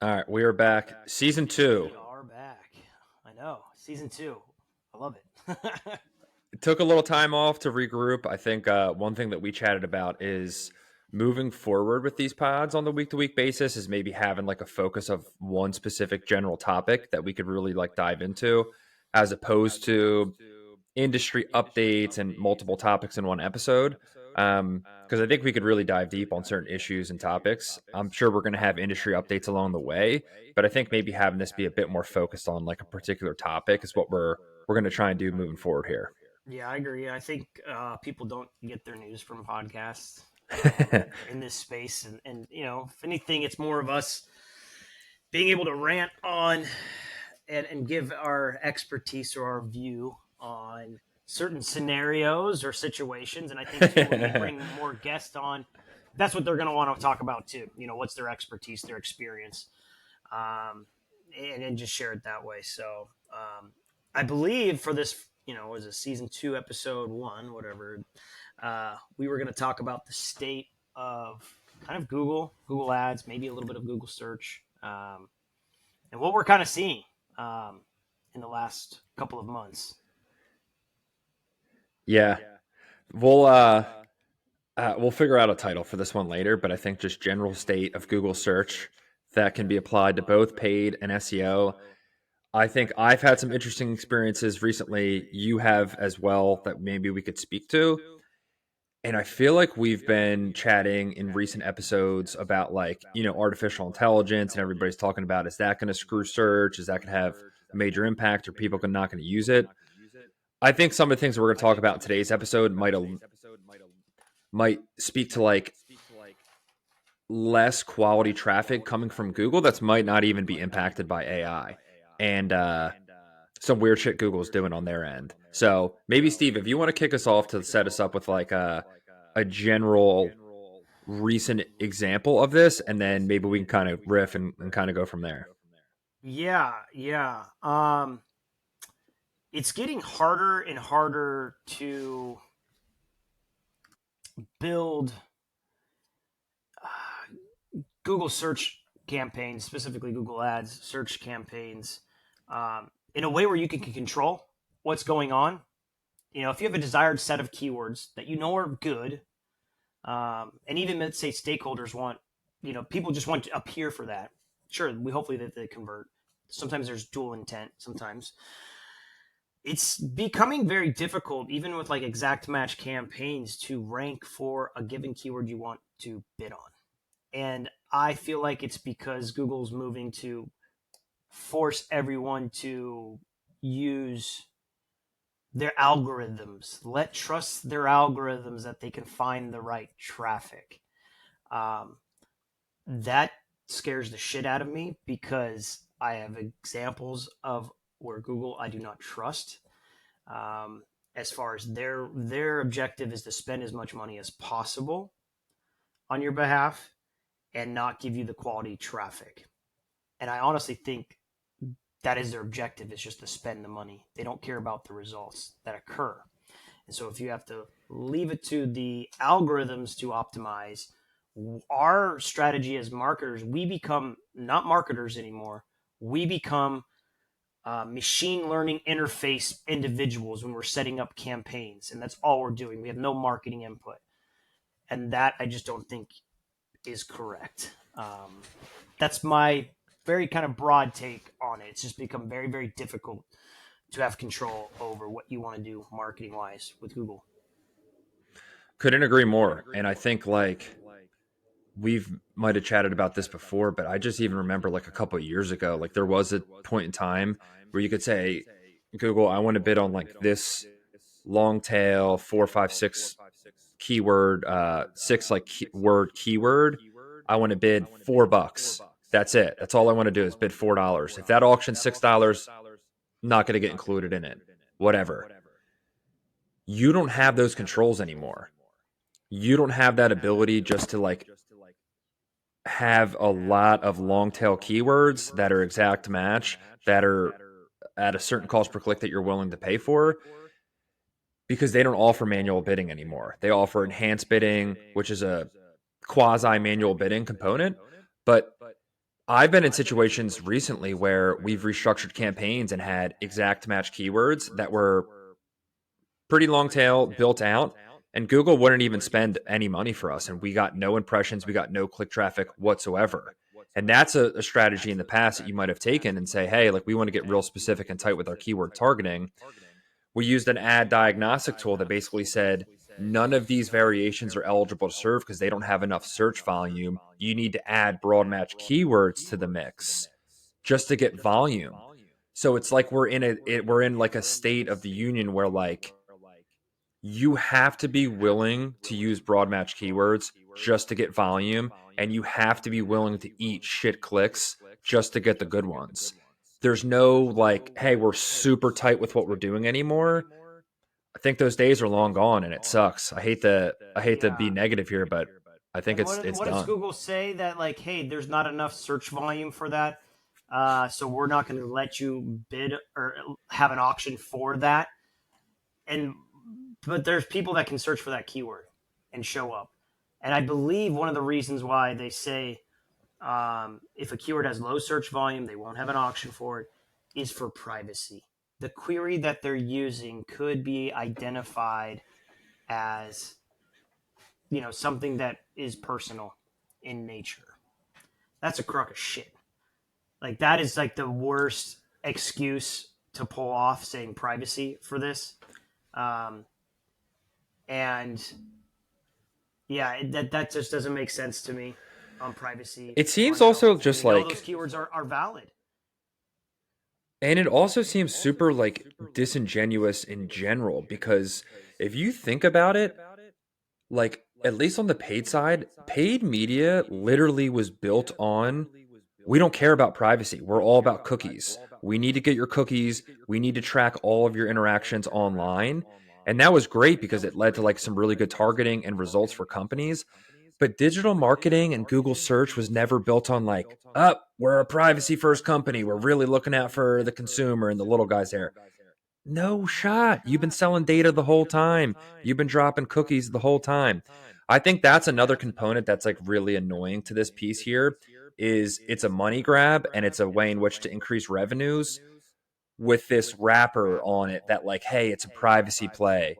All right, we are back. Season two. We are back. I know. Season 2. I love it. It took a little time off to regroup. I think one thing that we chatted about is moving forward with these pods on the week to week basis is maybe having like a focus of one specific general topic that we could really like dive into, as opposed to industry updates and multiple topics in one episode. Because I think we could really dive deep on certain issues and topics. I'm sure we're going to have industry updates along the way, but I think maybe having this be a bit more focused on like a particular topic is what we're going to try and do moving forward here. Yeah, I agree. I think people don't get their news from podcasts in this space. And, if anything, it's more of us being able to rant on and give our expertise or our view on certain scenarios or situations. And I think, too, when we bring more guests on, that's what they're going to want to talk about, too. What's their expertise, their experience, and just share it that way. So I believe for this, was a season 2, episode 1, whatever, we were going to talk about the state of kind of Google Ads, maybe a little bit of Google search, and what we're kind of seeing in the last couple of months. Yeah, we'll we'll figure out a title for this one later, but I think just general state of Google search that can be applied to both paid and SEO. I think I've had some interesting experiences recently. You have as well that maybe we could speak to. And I feel like we've been chatting in recent episodes about artificial intelligence, and everybody's talking about, is that going to screw search? Is that going to have a major impact? Or people not going to use it? I think some of the things that we're going to talk about in today's episode might speak to like less quality traffic coming from Google that's might not even be impacted by AI. And some weird shit Google's doing on their end. So maybe Steve, if you want to kick us off to set us up with like a general recent example of this, and then maybe we can kind of riff and kind of go from there. Yeah. It's getting harder and harder to build Google search campaigns, specifically Google Ads search campaigns, in a way where you can control what's going on. If you have a desired set of keywords that are good, and even let's say stakeholders want, people just want to appear for that. Sure, we hopefully that they convert. Sometimes there's dual intent. Sometimes it's becoming very difficult, even with like exact match campaigns, to rank for a given keyword you want to bid on. And I feel like it's because Google's moving to force everyone to use their algorithms. Trust their algorithms that they can find the right traffic. That scares the shit out of me because I have examples of where Google I do not trust. As far as their objective is to spend as much money as possible on your behalf and not give you the quality traffic. And I honestly think that is their objective, is just to spend the money. They don't care about the results that occur. And so if you have to leave it to the algorithms to optimize, our strategy as marketers, we become not marketers anymore. We become machine learning interface individuals when we're setting up campaigns. And that's all we're doing. We have no marketing input. And that I just don't think is correct. That's my very kind of broad take on it. It's just become very, very difficult to have control over what you want to do marketing wise with Google. Couldn't agree more. And I think like we've might have chatted about this before, but I just even remember like a couple of years ago, like there was a point in time where you could say, Google, I want to bid on like this long tail 4, 5, 6 keyword, six like word keyword. I want to bid $4. That's it. That's all I want to do is bid $4. If that auction's $6, not going to get included in it. Whatever. You don't have those controls anymore. You don't have that ability just to like have a lot of long tail keywords that are exact match, that are at a certain cost per click that you're willing to pay for, because they don't offer manual bidding anymore. They offer enhanced bidding, which is a quasi manual bidding component, but I've been in situations recently where we've restructured campaigns and had exact match keywords that were pretty long tail built out, and Google wouldn't even spend any money for us, and we got no impressions, we got no click traffic whatsoever. And that's a strategy in the past that you might have taken and say, hey, like we want to get real specific and tight with our keyword targeting. We used an ad diagnostic tool that basically said none of these variations are eligible to serve because they don't have enough search volume. You need to add broad match keywords to the mix just to get volume. So it's like we're in like a state of the union where like you have to be willing to use broad match keywords just to get volume, and you have to be willing to eat shit clicks just to get the good ones. There's no like, hey, we're super tight with what we're doing anymore. I think those days are long gone, and it sucks. I hate to be Yeah. negative here, but I think And it's what does done. Google say that like, hey, there's not enough search volume for that, so we're not going to let you bid or have an auction for that. And but there's people that can search for that keyword and show up. And I believe one of the reasons why they say if a keyword has low search volume, they won't have an auction for it, is for privacy. The query that they're using could be identified as something that is personal in nature. That's a crock of shit. Like that is like the worst excuse to pull off saying privacy for this. Um, and yeah, that just doesn't make sense to me on privacy It seems on how also when just we know those like, keywords are valid. and it also seems super like disingenuous in general because if you think about it, like at least on the paid side, paid media literally was built on we don't care about privacy. We're all about cookies. We need to get your cookies. We need to track all of your interactions online. And that was great because it led to like some really good targeting and results for companies. But digital marketing and Google search was never built on like, up, we're a privacy first company. We're really looking out for the consumer and the little guys there. No shot. You've been selling data the whole time. You've been dropping cookies the whole time. I think that's another component that's like really annoying to this piece here is it's a money grab and it's a way in which to increase revenues with this wrapper on it that like, hey, it's a privacy play.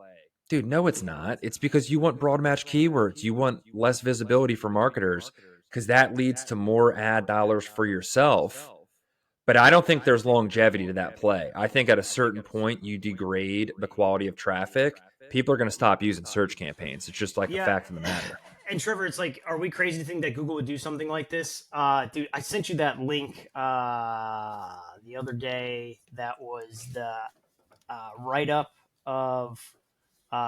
Dude, no, it's not. It's because you want broad match keywords. You want less visibility for marketers because that leads to more ad dollars for yourself. But I don't think there's longevity to that play. I think at a certain point, you degrade the quality of traffic. People are going to stop using search campaigns. It's just like a Yeah, fact of the matter. and Trevor, it's like, are we crazy to think that Google would do something like this? Dude, I sent you that link the other day. That was the write up of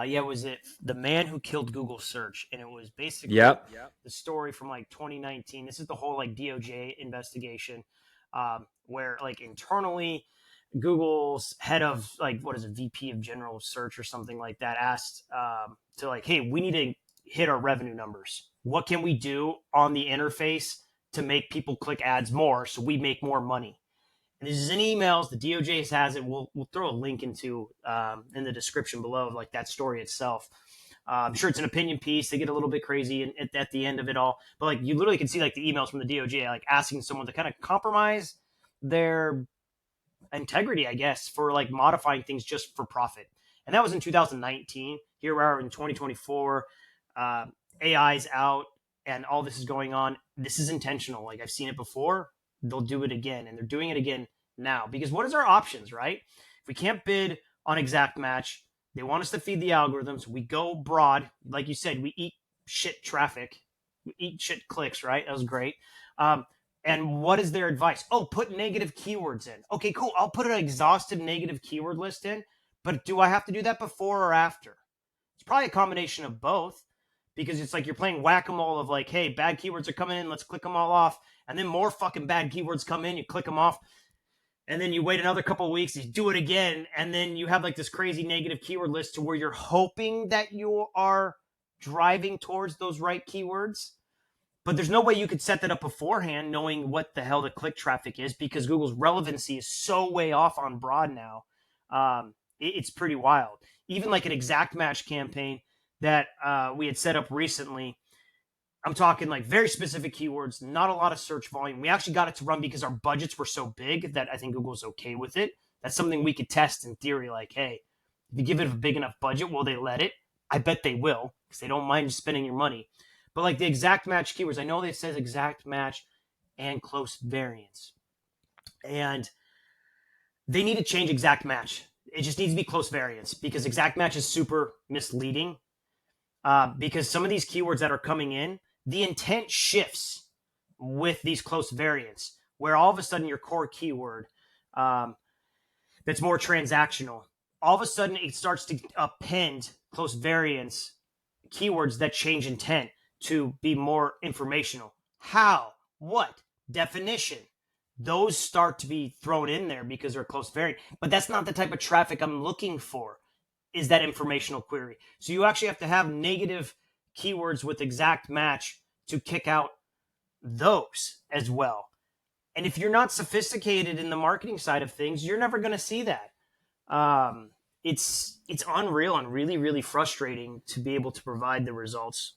yeah, was it the man who killed Google search? And it was basically Yep. the story from like 2019. This is the whole like DOJ investigation, where like internally, Google's head of like what is it, VP of General Search or something like that, asked to like, hey, we need to hit our revenue numbers. What can we do on the interface to make people click ads more so we make more money? And this is in emails. The DOJ has it. We'll throw a link into in the description below, like that story itself. I'm sure it's an opinion piece. They get a little bit crazy at the end of it all, but like you literally can see like the emails from the DOJ, like asking someone to kind of compromise their integrity, I guess, for like modifying things just for profit. And that was in 2019. Here we are in 2024. Uh, AI's out and all this is going on. This is intentional. Like I've seen it before. They'll do it again, and they're doing it again now. Because what is our options, right? If we can't bid on exact match, they want us to feed the algorithms. We go broad, like you said. We eat shit traffic, we eat shit clicks, right? That was great. Um, and what is their advice? Oh, put negative keywords in. Okay, cool. I'll put an exhaustive negative keyword list in, but do I have to do that before or after? It's probably a combination of both because it's like you're playing whack-a-mole of like, hey, bad keywords are coming in, let's click them all off. And then more fucking bad keywords come in, you click them off. And then you wait another couple of weeks, you do it again, and then you have like this crazy negative keyword list to where you're hoping that you are driving towards those right keywords. But there's no way you could set that up beforehand knowing what the hell the click traffic is because Google's relevancy is so way off on broad now. It's pretty wild. Even like an exact match campaign that we had set up recently, I'm talking like very specific keywords, not a lot of search volume. We actually got it to run because our budgets were so big that I think Google's okay with it. That's something we could test in theory. Like, hey, if you give it a big enough budget, will they let it? I bet they will because they don't mind spending your money. But like the exact match keywords, I know it says exact match and close variance. And they need to change exact match. It just needs to be close variance because exact match is super misleading because some of these keywords that are coming in, the intent shifts with these close variants, where all of a sudden your core keyword um, that's more transactional, all of a sudden it starts to append close variants keywords that change intent to be more informational. How? What? Definition. Those start to be thrown in there because they're close variant. But that's not the type of traffic I'm looking for, is that informational query. So you actually have to have negative keywords with exact match to kick out those as well. And if you're not sophisticated in the marketing side of things, you're never going to see that. Um, it's unreal and really really frustrating to be able to provide the results,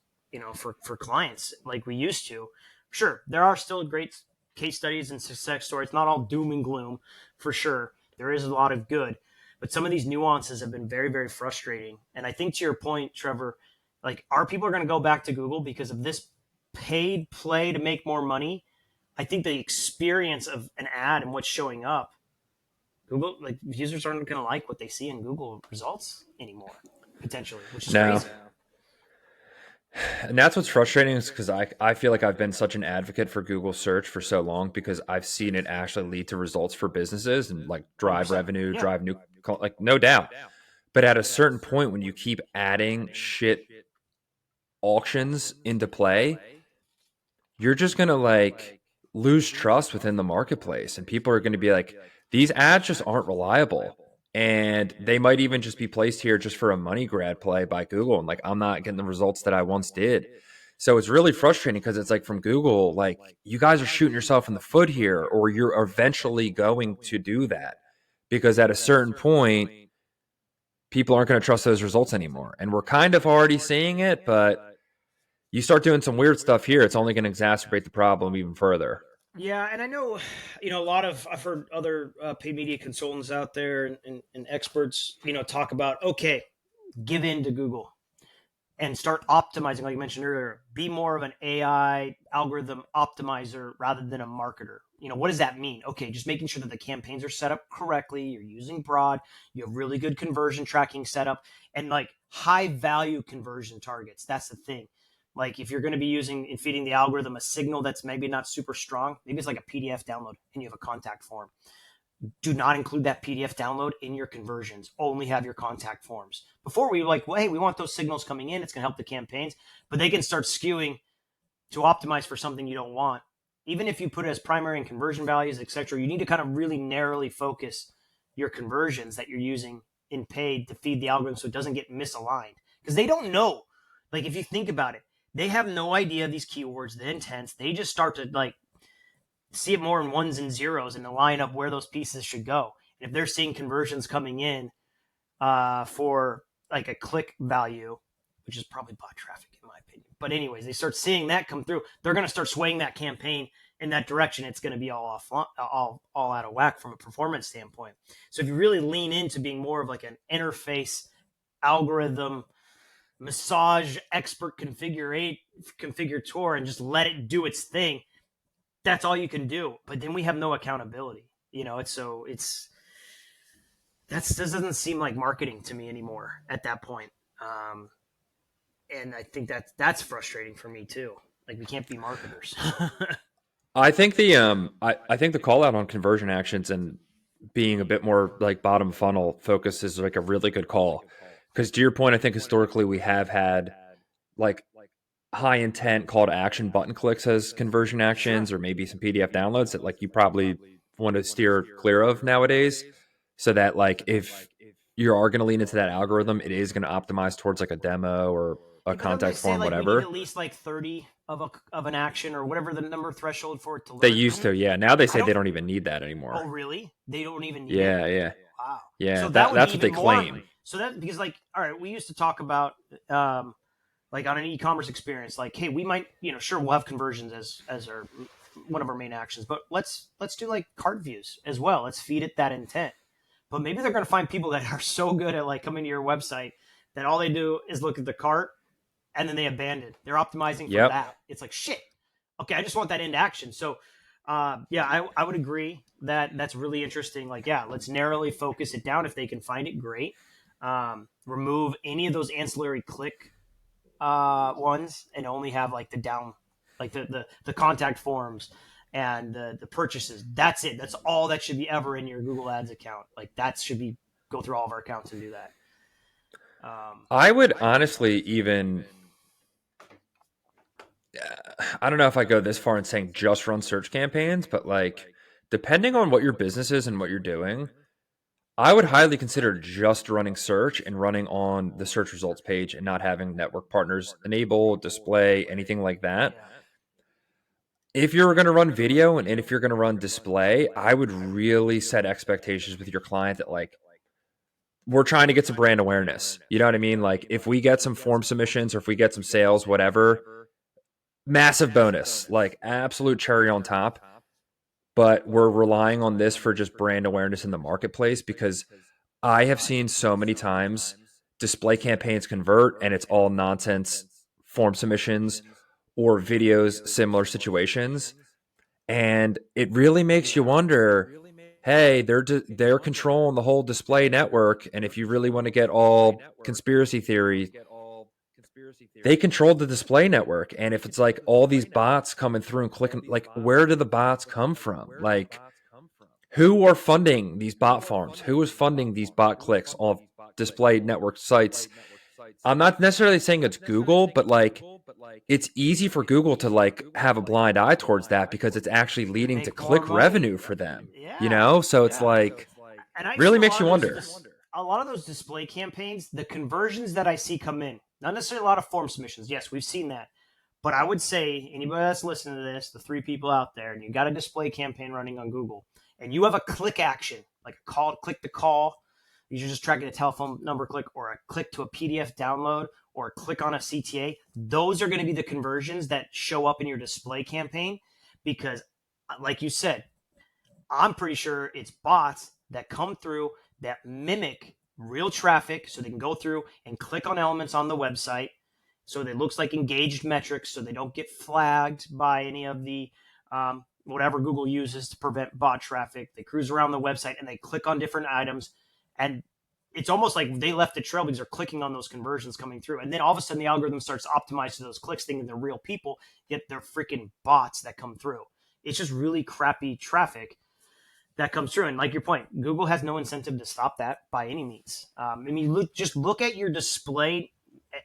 for clients like we used to. Sure, there are still great case studies and success stories. Not all doom and gloom, for sure. There is a lot of good, but some of these nuances have been very very frustrating. And I think to your point, Trevor, like our people are going to go back to Google because of this paid play to make more money. I think the experience of an ad and what's showing up, Google, like users aren't going to like what they see in Google results anymore, potentially, which is No. crazy. And that's what's frustrating is because I feel like I've been such an advocate for Google search for so long because I've seen it actually lead to results for businesses and like drive 100%. revenue, Yeah. drive new, like no doubt. But at a certain point, when you keep adding shit auctions into play, you're just going to like lose trust within the marketplace. And people are going to be like, these ads just aren't reliable. And they might even just be placed here just for a money grab play by Google. And like, I'm not getting the results that I once did. So it's really frustrating because it's like from Google, like, you guys are shooting yourself in the foot here, or you're eventually going to do that. Because at a certain point, people aren't going to trust those results anymore. And we're kind of already seeing it, but you start doing some weird stuff here, it's only going to exacerbate the problem even further. Yeah, and I know, a lot of I've heard other paid media consultants out there and experts, talk about okay, give in to Google and start optimizing, like you mentioned earlier. Be more of an AI algorithm optimizer rather than a marketer. What does that mean? Okay, just making sure that the campaigns are set up correctly. You're using broad. You have really good conversion tracking setup and like high value conversion targets. That's the thing. Like if you're going to be using and feeding the algorithm a signal that's maybe not super strong, maybe it's like a PDF download and you have a contact form. Do not include that PDF download in your conversions. Only have your contact forms. Before we were like, well, hey, we want those signals coming in. It's going to help the campaigns, but they can start skewing to optimize for something you don't want. Even if you put it as primary and conversion values, etc., you need to kind of really narrowly focus your conversions that you're using in paid to feed the algorithm so it doesn't get misaligned. Because they don't know. Like if you think about it, they have no idea these keywords, the intents. They just start to like see it more in ones and zeros and to line up where those pieces should go. And if they're seeing conversions coming in for like a click value, which is probably bot traffic in my opinion. But anyways, they start seeing that come through. They're going to start swaying that campaign in that direction. It's going to be all out of whack from a performance standpoint. So if you really lean into being more of like an interface algorithm massage expert configurator and just let it do its thing, that's all you can do. But then we have no accountability. It's that doesn't seem like marketing to me anymore at that point. Um, and I think that's frustrating for me too. Like we can't be marketers. I think I think the call out on conversion actions and being a bit more like bottom funnel focus is like a really good call. Because to your point, I think historically we have had like high intent call to action button clicks as conversion Sure. actions, or maybe some PDF downloads that like you probably want to steer clear of nowadays. So that like if you are going to lean into that algorithm, it is going to optimize towards like a demo or a Yeah, but don't they contact say form, like we need whatever. at least like 30 of an action or whatever the number threshold for it to They learn? used to, yeah. Now they I say they don't. don't even need that Oh, anymore. really? They don't even need it. Yeah, yeah, Wow. yeah. So that would be That's what they even more. claim. So that because like all right, we used to talk about um, like on an e-commerce experience, like, hey, we might, sure, we'll have conversions as our one of our main actions, but let's do like cart views as well. Let's feed it that intent. But maybe they're going to find people that are so good at like coming to your website that all they do is look at the cart and then they abandon. They're optimizing from Yep. that. It's like shit. Okay, I just want that into action. So, yeah, I would agree that that's really interesting. Like, yeah, let's narrowly focus it down. If they can find it, great. Remove any of those ancillary click ones and only have like the down, like the contact forms and the purchases. That's it. That's all that should be ever in your Google Ads account. Like that should be go through all of our accounts and do that. I would honestly even, I don't know if I go this far in saying just run search campaigns, but like depending on what your business is and what you're doing, I would highly consider just running search and running on the search results page and not having network partners enable, display, anything like that. Yeah. If you're going to run video and if you're going to run display, I would really set expectations with your client that like we're trying to get some brand awareness. You know what I mean? Like if we get some form submissions or if we get some sales, whatever, massive bonus, like absolute cherry on top. But we're relying on this for just brand awareness in the marketplace because I have seen so many times display campaigns convert and it's all nonsense form submissions or videos, similar situations. And it really makes you wonder, hey, they're controlling the whole display network. And if you really want to get all conspiracy theory, they controlled the display network. And if it's like all these bots coming through and clicking, like where do the bots come from? Like who are funding these bot farms? Who is funding these bot clicks on display network sites? I'm not necessarily saying it's Google, but like it's easy for Google to like have a blind eye towards that because it's actually leading to Make more click money. revenue for them, you Yeah. know? So it's Yeah. like And I've really seen makes you wonder. a lot of those display campaigns, the conversions that I see come in, not necessarily a lot of form submissions. Yes, we've seen that. But I would say anybody that's listening to this, the three people out there, and you got a display campaign running on Google, and you have a click action, like a call, click to call, you're just tracking a telephone number click or a click to a PDF download or a click on a CTA. Those are going to be the conversions that show up in your display campaign because, like you said, I'm pretty sure it's bots that come through that mimic real traffic so they can go through and click on elements on the website so that it looks like engaged metrics so they don't get flagged by any of the whatever Google uses to prevent bot traffic. They cruise around the website and they click on different items and it's almost like they left a trail because they're clicking on those conversions coming through. And then all of a sudden the algorithm starts optimizing those clicks thinking they're real people, yet they're freaking bots that come through. It's just really crappy traffic that comes through. And like your point, Google has no incentive to stop that by any means. I mean, just look at your display.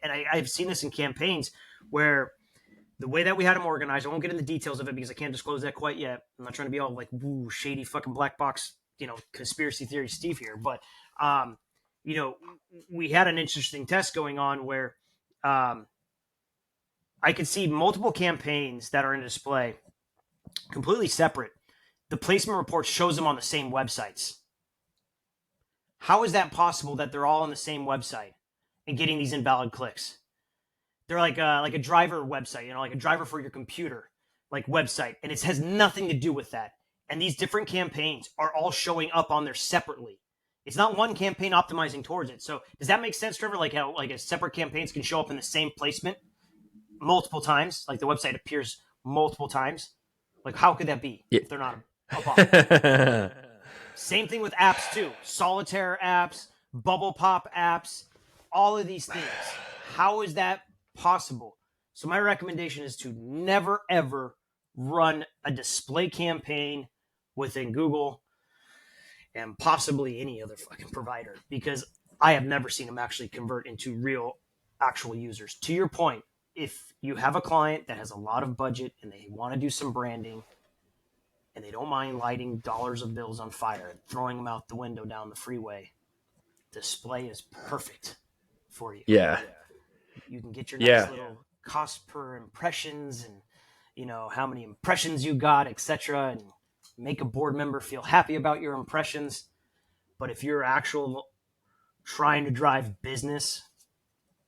And I've seen this in campaigns where the way that we had them organized, I won't get into the details of it because I can't disclose that quite yet. I'm not trying to be all like, woo, shady fucking black box, conspiracy theory Steve here. But, we had an interesting test going on where I could see multiple campaigns that are in display completely separate. The placement report shows them on the same websites. How is that possible that they're all on the same website and getting these invalid clicks? They're like a driver website, like a driver for your computer, like website, and it has nothing to do with that. And these different campaigns are all showing up on there separately. It's not one campaign optimizing towards it. So does that make sense, Trevor? Like how like a separate campaigns can show up in the same placement multiple times, like the website appears multiple times. Like how could that be Yeah. if they're not a bot? Same thing with apps too. Solitaire apps, bubble pop apps, all of these things. How is that possible? So my recommendation is to never ever run a display campaign within Google and possibly any other fucking provider because I have never seen them actually convert into real actual users. To your point, if you have a client that has a lot of budget and they want to do some branding and they don't mind lighting dollars of bills on fire and throwing them out the window down the freeway, display is perfect for you. Yeah. You can get your nice Yeah. little cost per impressions and how many impressions you got, etc., and make a board member feel happy about your impressions. But if you're actual trying to drive business,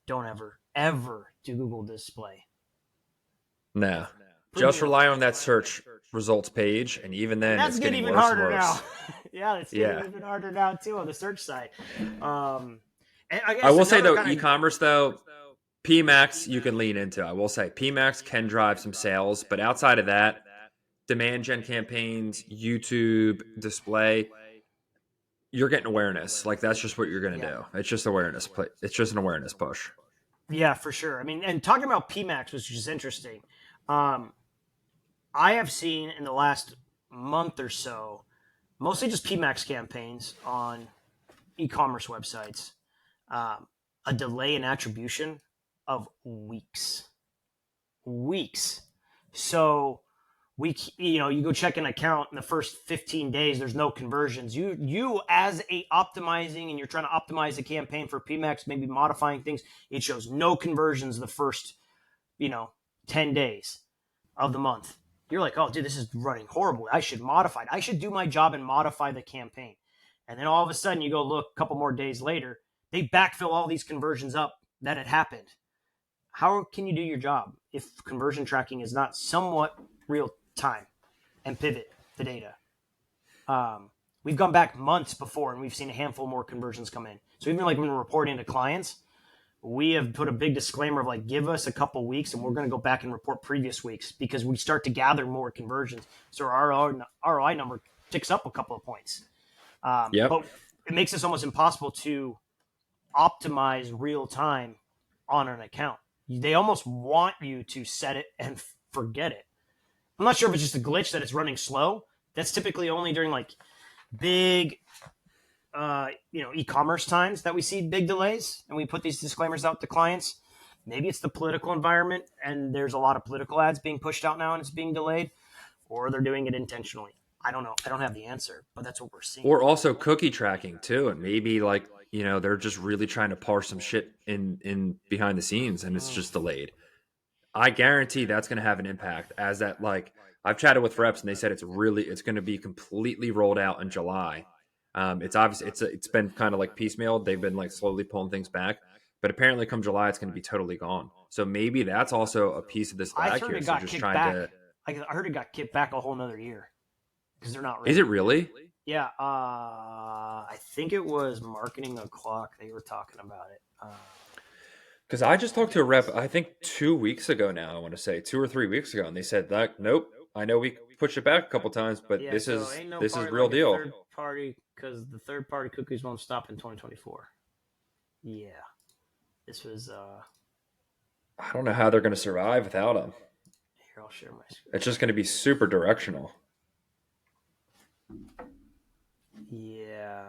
don't ever do Google display. No. Prove me Just wrong. rely on that search results page, and even And then, that's it's getting getting even worse and harder now. worse. Yeah, it's getting Yeah. even harder now too on the search side. Um, and I I guess will say another though, kind of e-commerce though, PMAX you can lean into. I will say PMAX can drive some sales, but outside of that, demand gen campaigns, YouTube, display, you're getting awareness. Like that's just what you're going to yeah, do. It's just awareness. It's just an awareness push. yeah, for sure. I mean, and talking about PMAX, which is interesting. Um, I have seen in the last month or so, mostly just PMAX campaigns on e-commerce websites, um, a delay in attribution of weeks, weeks. So you go check an account in the first 15 days, there's no conversions. You as a optimizing and you're trying to optimize a campaign for PMAX, maybe modifying things, it shows no conversions the first, you know, 10 days of the month. You're like, oh, dude, this is running horribly. I should modify it. I should do my job and modify the campaign. And then all of a sudden, you go look a couple more days later, they backfill all these conversions up that had happened. How can you do your job if conversion tracking is not somewhat real time and pivot the data? We've gone back months before and we've seen a handful more conversions come in. So even like when we're reporting to clients, we have put a big disclaimer of like, give us a couple weeks and we're going to go back and report previous weeks because we start to gather more conversions. So our ROI number ticks up a couple of points. Yep. But it makes this almost impossible to optimize real time on an account. They almost want you to set it and forget it. I'm not sure if it's just a glitch that it's running slow. That's typically only during like big e-commerce times that we see big delays and we put these disclaimers out to clients. Maybe it's the political environment and there's a lot of political ads being pushed out now and it's being delayed, or they're doing it intentionally. I don't know. I don't have the answer, but that's what we're seeing. Or also cookie tracking too, and maybe like they're just really trying to parse some shit in behind the scenes, and it's just delayed. I guarantee that's going to have an impact. As that like I've chatted with reps, and they said it's going to be completely rolled out in July. It's obvious it's been kind of like piecemeal. They've been like slowly pulling things back, but apparently come July it's going to be totally gone. So maybe that's also a piece of this I lag heard here. it So got just kicked trying back. to I heard it got kicked back a whole nother year because they're not is it ready. really? Yeah, I think it was Marketing O'Clock. They were talking about it. Because I just talked to a rep, I think 2 weeks ago now, I want to say 2 or 3 weeks ago, and they said that nope. I know we pushed it back a couple times, but Yeah, this so is ain't no this is party real like a deal. third party because the third party cookies won't stop in 2024. Yeah, this was. I don't know how they're going to survive without them. Here, I'll share my screen. It's just going to be super directional. Yeah,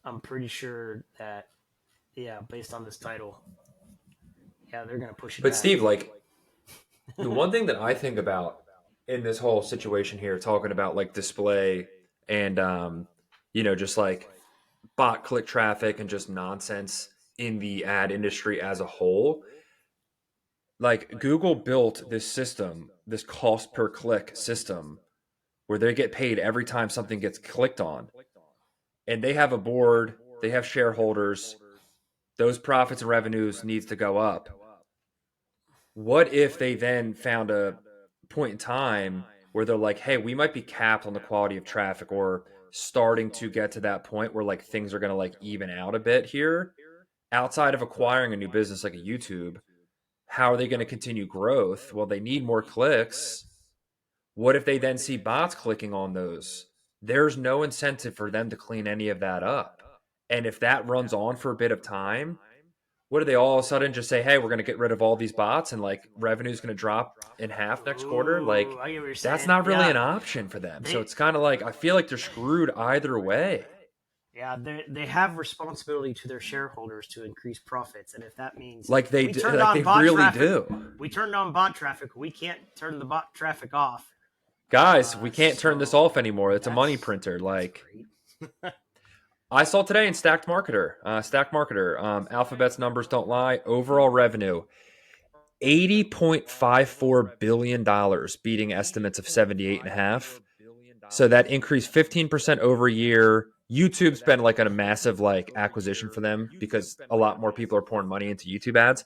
I'm pretty sure that. Yeah, based on this title, yeah, they're gonna push it But back. Steve, like the one thing that I think about in this whole situation here, talking about like display and just like bot click traffic and just nonsense in the ad industry as a whole, like Google built this system, this cost per click system where they get paid every time something gets clicked on. And they have a board, they have shareholders, those profits and revenues needs to go up. What if they then found a point in time where they're like, hey, we might be capped on the quality of traffic or starting to get to that point where like things are going to like even out a bit here outside of acquiring a new business like a YouTube. How are they going to continue growth? Well, they need more clicks. What if they then see bots clicking on those? There's no incentive for them to clean any of that up. And if that runs on for a bit of time, what do they all of a sudden just say, hey, we're going to get rid of all these bots and like revenue's going to drop in half next quarter? Ooh, Like, I get what you're that's saying. not really Yeah, an option for them. So they it's kind of like, I feel like they're screwed either way. yeah they have responsibility to their shareholders to increase profits, and if that means Like we turned like on they bot really traffic, do. we turned on bot traffic. We can't turn the bot traffic off. Guys, we can't turn this off So anymore. It's a money printer. that's Like, great. I saw today in Stacked Marketer, Alphabet's numbers don't lie. Overall revenue, $80.54 billion, beating estimates of 78.5. So that increased 15% over a year, YouTube's been like a massive like acquisition for them because a lot more people are pouring money into YouTube ads.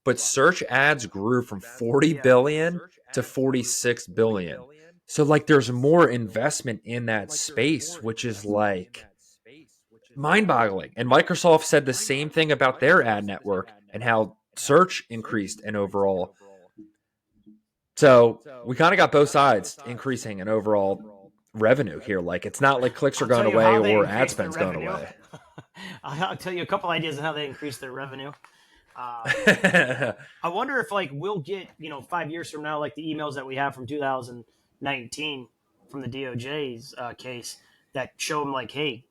But search ads grew from 40 Yeah. billion to 46 billion. So like there's more investment in that space, which is like mind-boggling. And Microsoft said the same thing about their ad network and how search increased in overall. So we kind of got both sides increasing in overall revenue here. Like it's not like clicks are I'll going tell you away how they or ad increase their spend's going revenue. away. I'll tell you a couple ideas on how they increase their revenue. I wonder if like we'll get 5 years from now like the emails that we have from 2019 from the DOJ's case that show them like, hey,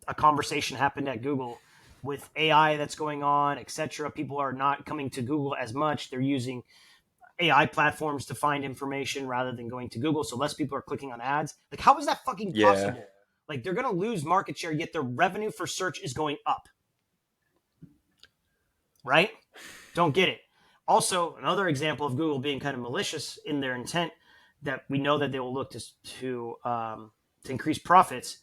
a conversation happened at Google with AI that's going on, etc. People are not coming to Google as much; they're using AI platforms to find information rather than going to Google. So less people are clicking on ads. Like, how is that fucking Yeah. possible? Like, they're going to lose market share, yet their revenue for search is going up. Right? Don't get it. Also, another example of Google being kind of malicious in their intent that we know that they will look to increase profits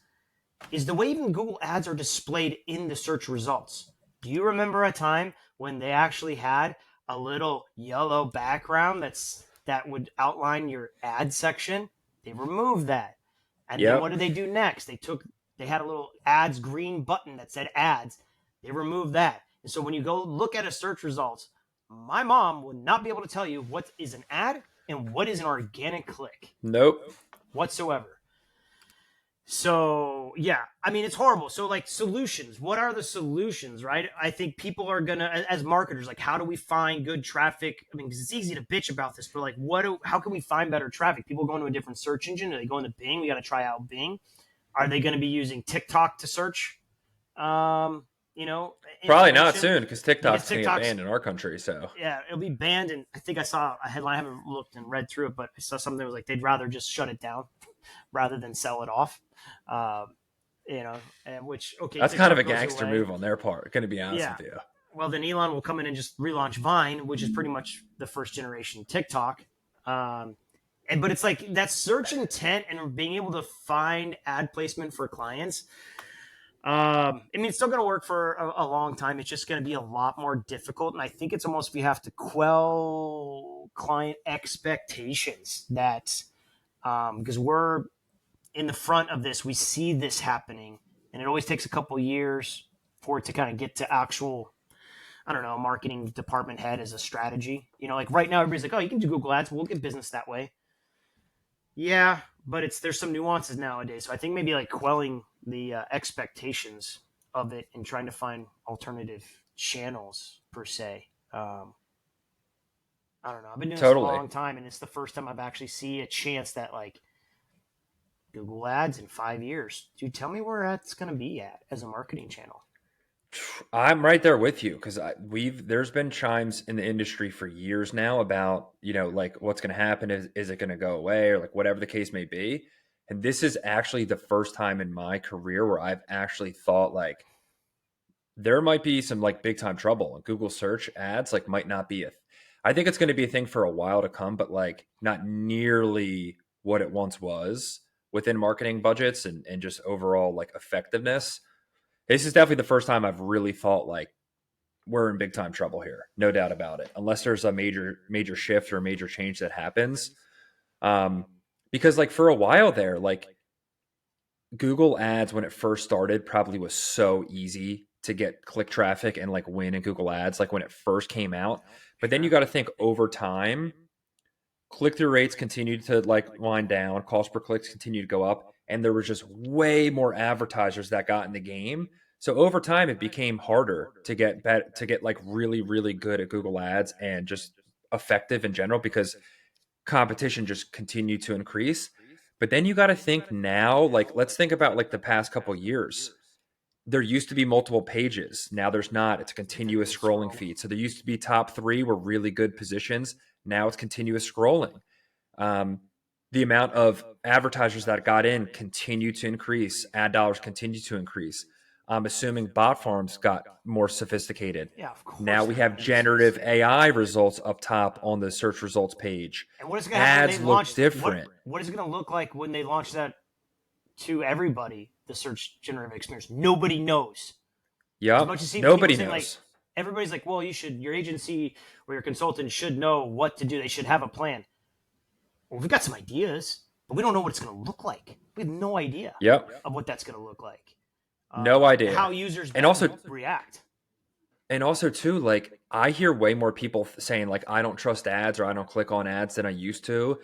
is the way even Google ads are displayed in the search results. Do you remember a time when they actually had a little yellow background that would outline your ad section? They removed that. And then what Yep. did they do next? They had a little ads green button that said ads. They removed that. And so when you go look at a search results, my mom would not be able to tell you what is an ad and what is an organic click Nope. whatsoever. So yeah, I mean it's horrible. So like solutions, what are the solutions, right? I think people are gonna, as marketers, like how do we find good traffic? I mean, because it's easy to bitch about this, but like how can we find better traffic? People going to a different search engine? Are they going to Bing? We got to try out Bing. Are they going to be using TikTok to search? Probably not Information soon because because TikTok's going to get TikTok's banned in our country. So yeah, it'll be banned. And I think I saw a headline. I haven't looked and read through it, but I saw something that was like they'd rather just shut it down rather than sell it off. Um, and which okay, that's kind of TikTok a goes gangster away. move on their part. Going to be honest Yeah. with you. Well, then Elon will come in and just relaunch Vine, which is pretty much the first generation TikTok. But it's like that search intent and being able to find ad placement for clients. I mean, it's still going to work for a long time. It's just going to be a lot more difficult. And I think it's almost we have to quell client expectations that because we're in the front of this, we see this happening, and it always takes a couple years for it to kind of get to actual, I don't know, marketing department head as a strategy. Like right now, everybody's like, oh, you can do Google Ads. We'll get business that way. Yeah, but there's some nuances nowadays. So I think maybe like quelling the expectations of it and trying to find alternative channels per se. I don't know. I've been doing this a Totally. long time, and it's the first time I've actually see a chance that like Google Ads in 5 years. Dude, tell me where that's going to be at as a marketing channel. I'm right there with you because there's been chimes in the industry for years now about like what's going to happen, is it going to go away or like whatever the case may be, and this is actually the first time in my career where I've actually thought like there might be some like big time trouble and Google search ads like might not be I think it's going to be a thing for a while to come, but like not nearly what it once was within marketing budgets and just overall like effectiveness. This is definitely the first time I've really thought like we're in big time trouble here, no doubt about it. Unless there's a major shift or a major change that happens, um, because like for a while there, like Google Ads when it first started probably was so easy to get click traffic and like win in Google Ads, like when it first came out. But then you Sure. got to think over time, click through rates continued to like wind down, cost per clicks continued to go up, and there was just way more advertisers that got in the game. So over time, it became harder to get like really good at Google Ads and just effective in general because competition just continued to increase. But then you got to think now, like let's think about like the past couple years. There used to be multiple pages. Now there's not. It's a continuous scrolling feed. So there used to be top three were really good positions. Now it's continuous scrolling. Um, the amount of advertisers that got in continue to increase. Ad dollars continue to increase. I'm assuming bot farms got more sophisticated. Yeah, of Now course we they're going have to be sophisticated. generative AI results up top on the search results page. And what is it going to happen when they Ads look launch? different. What is it going to look like when they launch that to everybody the search generative experience. Nobody knows. As much Yep. as people Nobody say like knows. everybody's like, well, your agency or your consultant should know what to do. They should have a plan. Well, we've got some ideas, but we don't know what it's going to look like. We have no idea Yep. of what that's going to look like, No and how idea. users And also, react. too, like I hear way more people saying like I don't trust ads or I don't click on ads than I used to.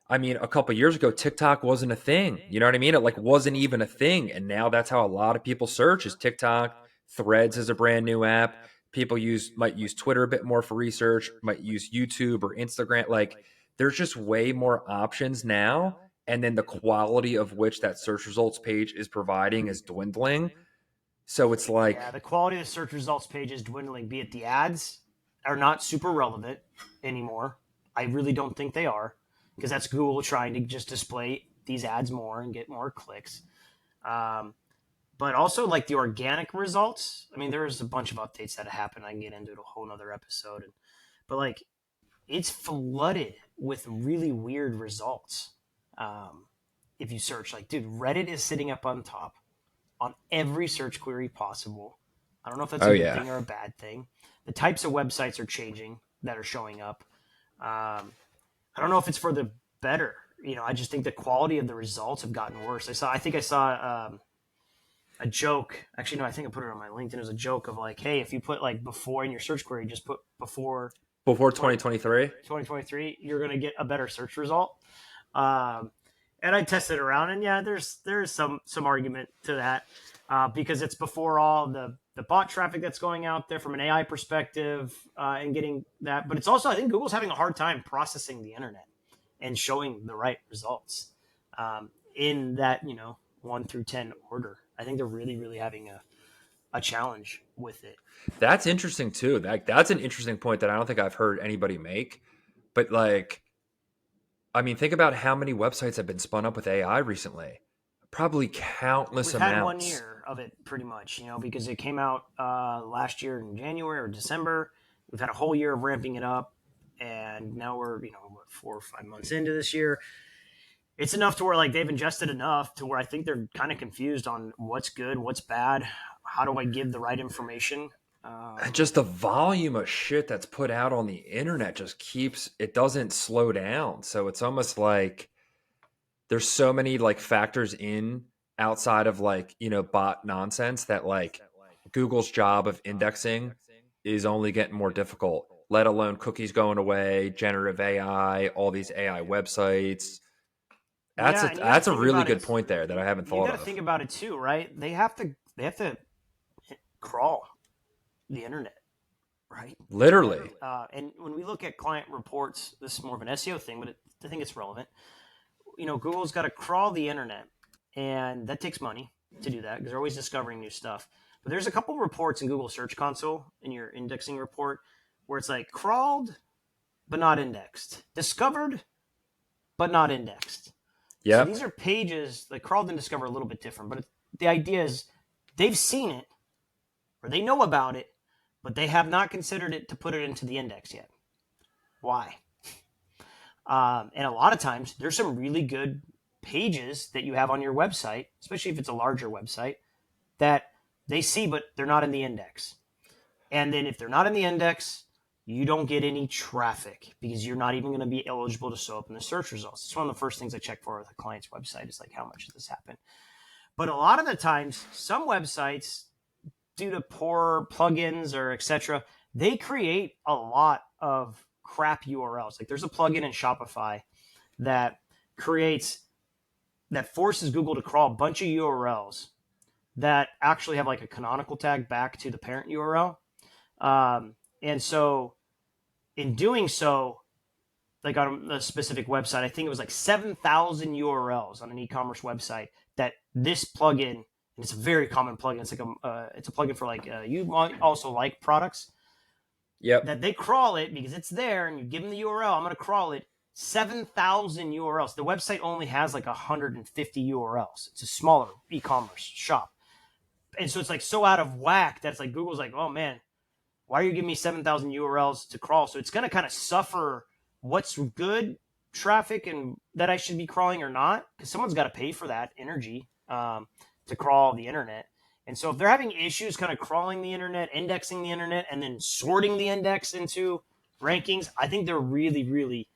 I mean, a couple years ago, TikTok wasn't a thing. You know what I mean? It like wasn't even a thing, and now that's how a lot of people search is TikTok. Threads is a brand new app. People might use Twitter a bit more for research. Might use YouTube or Instagram. Like, there's just way more options now, and then the quality of which that search results page is providing is dwindling. So it's Yeah, like, the quality of the search results page is dwindling. Be it the ads are not super relevant anymore. I really don't think they are, because that's Google trying to just display these ads more and get more clicks. Um, but also like the organic results. I mean, there's a bunch of updates that happen. I can get into it a whole nother episode. But like, it's flooded with really weird results. Um, if you search, like, dude, Reddit is sitting up on top on every search query possible. I don't know if that's oh a good yeah, thing or a bad thing. The types of websites are changing that are showing up. I don't know if it's for the better. I just think the quality of the results have gotten worse. I think I saw a joke. Actually, no, I think I put it on my LinkedIn. It was a joke of like, hey, if you put like before in your search query, just put before before 20, 2023. 2023, you're going to get a better search result. Um, and I tested around, and yeah, there's some argument to that, because it's before all the bot traffic that's going out there from an AI perspective, and getting that. But it's also, I think Google's having a hard time processing the internet and showing the right results, in that 1 through 10 order. I think they're really really having a challenge with it. That's interesting too. That's an interesting point that I don't think I've heard anybody make. But like, I mean, think about how many websites have been spun up with AI recently. Probably countless We've had one amounts. year of it pretty much, because it came out last year in January or December. We've had a whole year of ramping it up, and now we're 4 or 5 months into this year. It's enough to where like they've ingested enough to where I think they're kind of confused on what's good, what's bad, how do I give the right information. And Um, just the volume of shit that's put out on the internet just keeps it doesn't slow down. So it's almost like there's so many like factors in outside of like, bot nonsense that like Google's job of indexing is only getting more difficult, let alone cookies going away, generative AI, all these AI websites. That's yeah, a and you got to that's a think really about good it. point there that I haven't You thought got to of. think about it too, right? They have to crawl the internet, right? Literally. And when we look at client reports, this is more of an SEO thing, but I think it's relevant. Google's got to crawl the internet, and that takes money to do that because they're always discovering new stuff. But there's a couple reports in Google Search Console in your indexing report where it's like crawled but not indexed, discovered but not indexed. So these Yep. are pages like crawled and discovered a little bit different, but the idea is they've seen it or they know about it, but they have not considered it to put it into the index yet. Why? And a lot of times, there's some really good pages that you have on your website, especially if it's a larger website, that they see, but they're not in the index. And then if they're not in the index, you don't get any traffic because you're not even going to be eligible to show up in the search results. It's one of the first things I check for with a client's website is like, how much does this happen? But a lot of the times, some websites, due to poor plugins or etc., they create a lot of crap URLs. Like there's a plugin in Shopify that creates that forces Google to crawl a bunch of URLs that actually have like a canonical tag back to the parent URL. And so in doing so, like on a specific website, I think it was like 7,000 URLs on an e-commerce website that this plugin, and it's a very common plugin. It's like it's a plugin for like you might also like products Yep. that they crawl it because it's there, and you give them the URL. I'm going to crawl it. 7,000 URLs. The website only has like 150 URLs. It's a smaller e-commerce shop, and so it's like so out of whack that it's like Google's like, oh man, why are you giving me 7,000 URLs to crawl? So it's going to kind of suffer what's good traffic and that I should be crawling or not, because someone's got to pay for that energy. to crawl the internet. And so if they're having issues kind of crawling the internet, indexing the internet, and then sorting the index into rankings, I think they're really, really,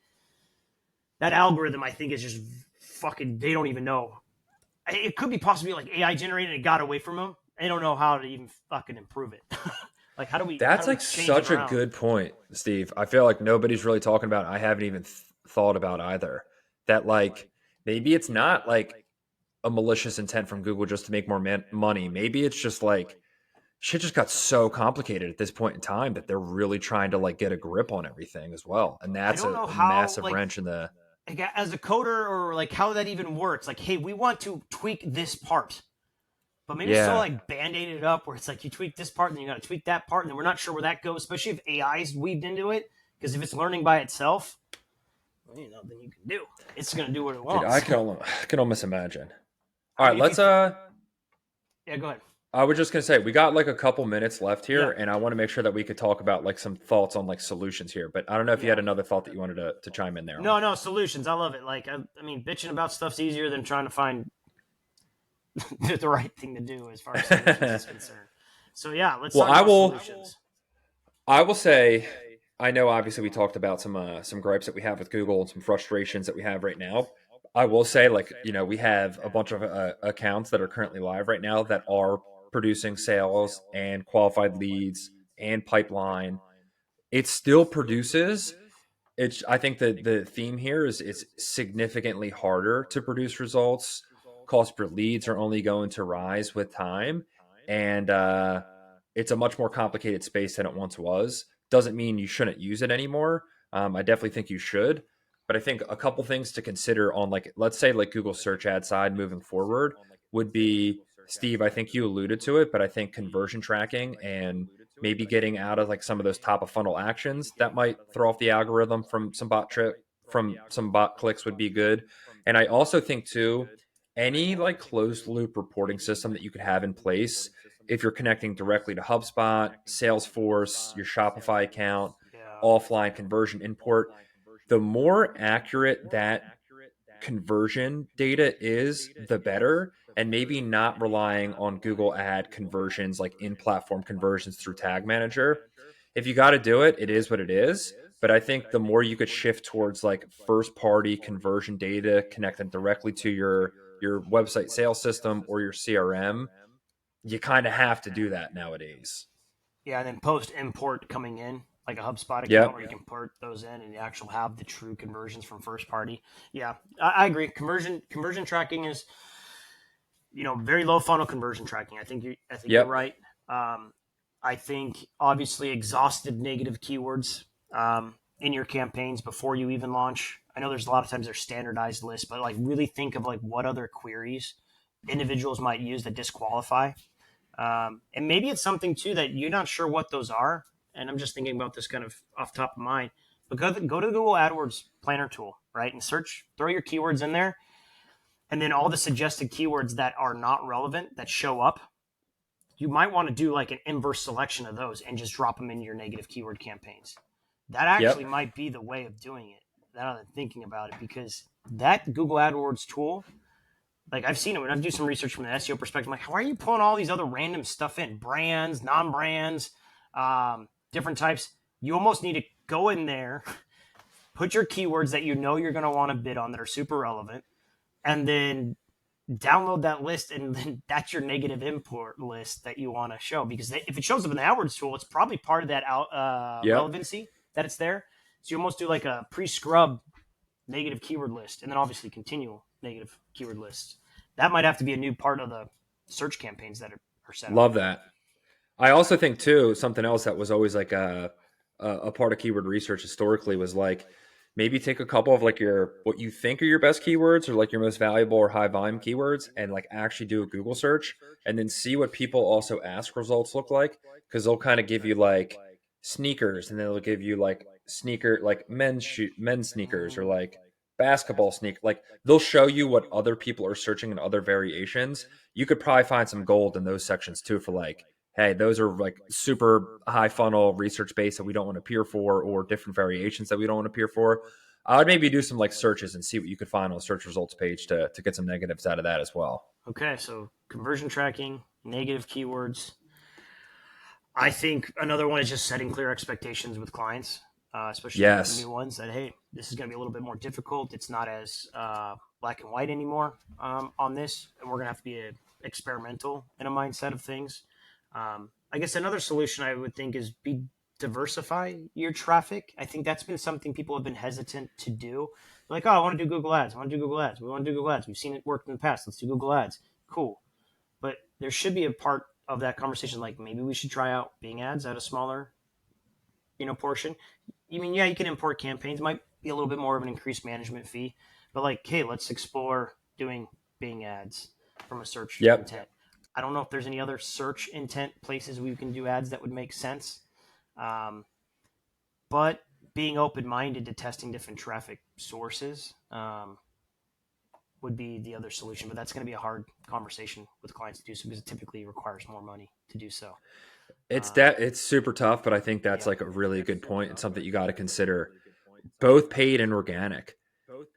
that algorithm, I think, is just fucking, they don't even know. It could be possibly like AI generated and it got away from them. They don't know how to even fucking improve it. Like, how That's do we like change it such a around? good point, Steve. I feel like nobody's really talking about it. I haven't even thought about either. That like maybe it's not like a malicious intent from Google just to make more money. Maybe it's just like shit just got so complicated at this point in time that they're really trying to like get a grip on everything as well. And I that's don't know a how, massive wrench in the like as a coder, or like how that even works. Like, hey, we want to tweak this part, but maybe it's so yeah. like band-aided up where it's like you tweak this part and then you got to tweak that part, and then we're not sure where that goes, especially if AI is weaved into it. Because if it's learning by itself, well, nothing you can do. It's going to do what it Dude, I wants. can almost imagine. All I right, mean, if you, let's yeah, go ahead. I was just gonna say we got like a couple minutes left here, Yeah, and I want to make sure that we could talk about like some thoughts on like solutions here. But I don't know if you yeah. had another thought that you wanted to chime in there on. No, no solutions. I love it. Like, I mean, bitching about stuff's easier than trying to find the right thing to do as far as solutions is concerned. So yeah, let's Well, talk about solutions. I will say I know obviously we talked about some gripes that we have with Google and some frustrations that we have right now. I will say like we have a bunch of accounts that are currently live right now that are producing sales and qualified leads and pipeline. It still produces. It's I think that the theme here is it's significantly harder to produce results. Cost per leads are only going to rise with time, and it's a much more complicated space than it once was. Doesn't mean you shouldn't use it anymore. I definitely think you should, but I think a couple things to consider on like let's say like Google search ad side moving forward would be Steve. I think you alluded to it, but I think conversion tracking and maybe getting out of like some of those top of funnel actions that might throw off the algorithm from some bot trick from some bot clicks would be good. And I also think too any like closed loop reporting system that you could have in place if you're connecting directly to HubSpot, Salesforce, your Shopify account, Yeah. offline conversion import, the more accurate that conversion data is, the better. And maybe not relying on Google ad conversions like in platform conversions through Tag Manager. If you got to do it, it is what it is. But I think the more you could shift towards like first party conversion data connected directly to your website sales system or your CRM, you kind of have to do that nowadays. Yeah, and then post import coming in, like a HubSpot account Yep. where you can port those in and you actually have the true conversions from first party. Yeah, I agree. Conversion tracking is, very low funnel conversion tracking. I think you're Yep. right. Um, I think obviously exhausted negative keywords in your campaigns before you even launch. I know there's a lot of times there's standardized lists, but like really think of like what other queries individuals might use that disqualify. And maybe it's something too that you're not sure what those are. And I'm just thinking about this kind of off top of mind. But go to the Google AdWords planner tool, right? And search, throw your keywords in there. And then all the suggested keywords that are not relevant that show up, you might want to do like an inverse selection of those and just drop them in your negative keyword campaigns. That actually Yep. might be the way of doing it. Now that I'm thinking about it, because that Google AdWords tool, like I've seen it when I do some research from the SEO perspective. I'm like, how are you pulling all these other random stuff in? Brands, non-brands, different types. You almost need to go in there, put your keywords that you're going to want to bid on that are super relevant, and then download that list, and then that's your negative import list that you want to show. Because if it shows up in the AdWords tool, it's probably part of that Yep. relevancy that it's there. So you almost do like a pre-scrub negative keyword list, and then obviously continual negative keyword lists. That might have to be a new part of the search campaigns that are set up. Love that. I also think too something else that was always like a part of keyword research historically was like maybe take a couple of like your what you think are your best keywords or like your most valuable or high volume keywords and like actually do a Google search and then see what people also ask results look like because they'll kind of give you like sneakers and then they'll give you like sneaker like men's sneakers or Mm, like basketball sneak like they'll show you what other people are searching in other variations. You could probably find some gold in those sections too for like hey, those are like super high funnel research based that we don't want to peer for, or different variations that we don't want to peer for. I would maybe do some like searches and see what you could find on the search results page to get some negatives out of that as well. Okay, so conversion tracking, negative keywords. I think another one is just setting clear expectations with clients, especially new Yes. ones. That hey, this is going to be a little bit more difficult. It's not as black and white anymore on this, and we're going to have to be experimental in a mindset of things. I guess another solution I would think is be diversify your traffic. I think that's been something people have been hesitant to do. Like, oh, I want to do Google Ads. I want to do Google Ads. We want to do Google Ads. We've seen it work in the past. Let's do Google Ads. Cool. But there should be a part of that conversation like maybe we should try out Bing ads at a smaller, portion. I mean, yeah, you can import campaigns, might be a little bit more of an increased management fee, but like, hey, let's explore doing Bing ads from a search Yep. intent. I don't know if there's any other search intent places we can do ads that would make sense. Um, but being open minded to testing different traffic sources would be the other solution. But that's going to be a hard conversation with clients to do so because it typically requires more money to do so. It's super tough, but I think that's Yep. like a really good point and something you got to consider. Both paid and organic.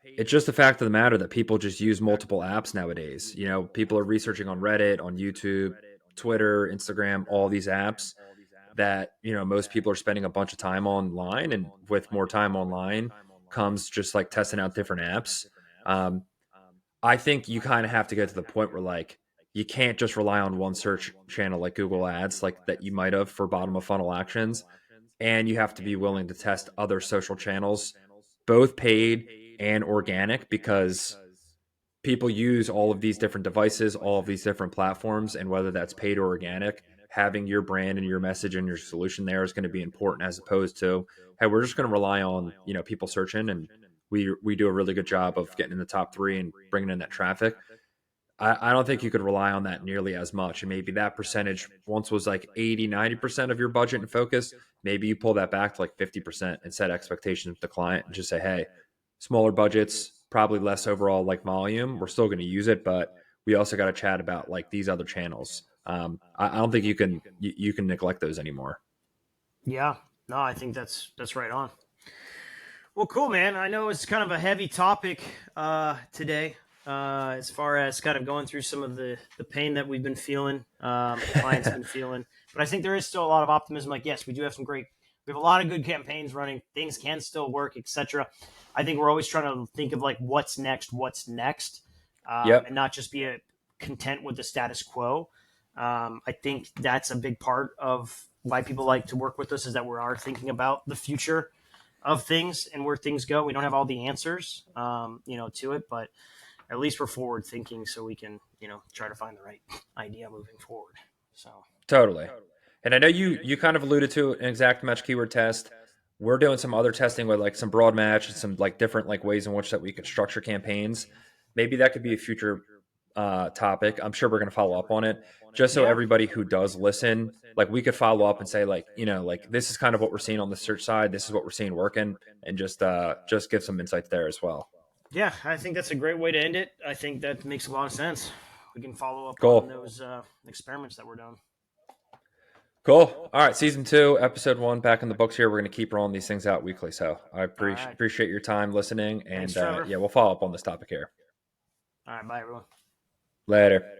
It's just the fact of the matter that people just use multiple apps nowadays. People are researching on Reddit, on YouTube, Twitter, Instagram, all these apps that, most people are spending a bunch of time online. And with more time online comes just like testing out different apps. Um, I think you kind of have to get to the point where like you can't just rely on one search channel like Google Ads, like that you might have for bottom of funnel actions. And you have to be willing to test other social channels, both paid and organic, because people use all of these different devices, all of these different platforms, and whether that's paid or organic, having your brand and your message and your solution there is going to be important, as opposed to, hey, we're just going to rely on people searching, and we do a really good job of getting in the top three and bringing in that traffic. I don't think you could rely on that nearly as much. And maybe that percentage once was like 80-90% of your budget and focus. Maybe you pull that back to like 50% and set expectations with the client and just say, hey, smaller budgets, probably less overall like volume. We're still going to use it, but we also got to chat about like these other channels. I don't think you can neglect those anymore. Yeah. No, I think that's right on. Well, cool, man. I know it's kind of a heavy topic today, as far as kind of going through some of the pain that we've been feeling, clients been feeling. But I think there is still a lot of optimism. Like, yes, we do have we have a lot of good campaigns running. Things can still work, etc. I think we're always trying to think of like what's next, and Yep. not just be content with the status quo. I think that's a big part of why people like to work with us is that we are thinking about the future of things and where things go. We don't have all the answers, to it, but at least we're forward thinking, so we can, try to find the right idea moving forward. So Totally. And I know you kind of alluded to an exact match keyword test. We're doing some other testing with like some broad match and some like different like ways in which that we could structure campaigns. Maybe that could be a future topic. I'm sure we're going to follow up on it, just so yeah, everybody who does listen, like we could follow up and say like, like this is kind of what we're seeing on the search side. This is what we're seeing working, and just give some insights there as well. yeah, I think that's a great way to end it. I think that makes a lot of sense. We can follow up on Cool. those experiments that we're doing. Cool. All right, season 2, episode 1, back in the books here. We're going to keep rolling these things out weekly. So I All right. appreciate your time listening, Thanks, and Trevor. yeah, we'll follow up on this topic here All right. Bye, everyone. later.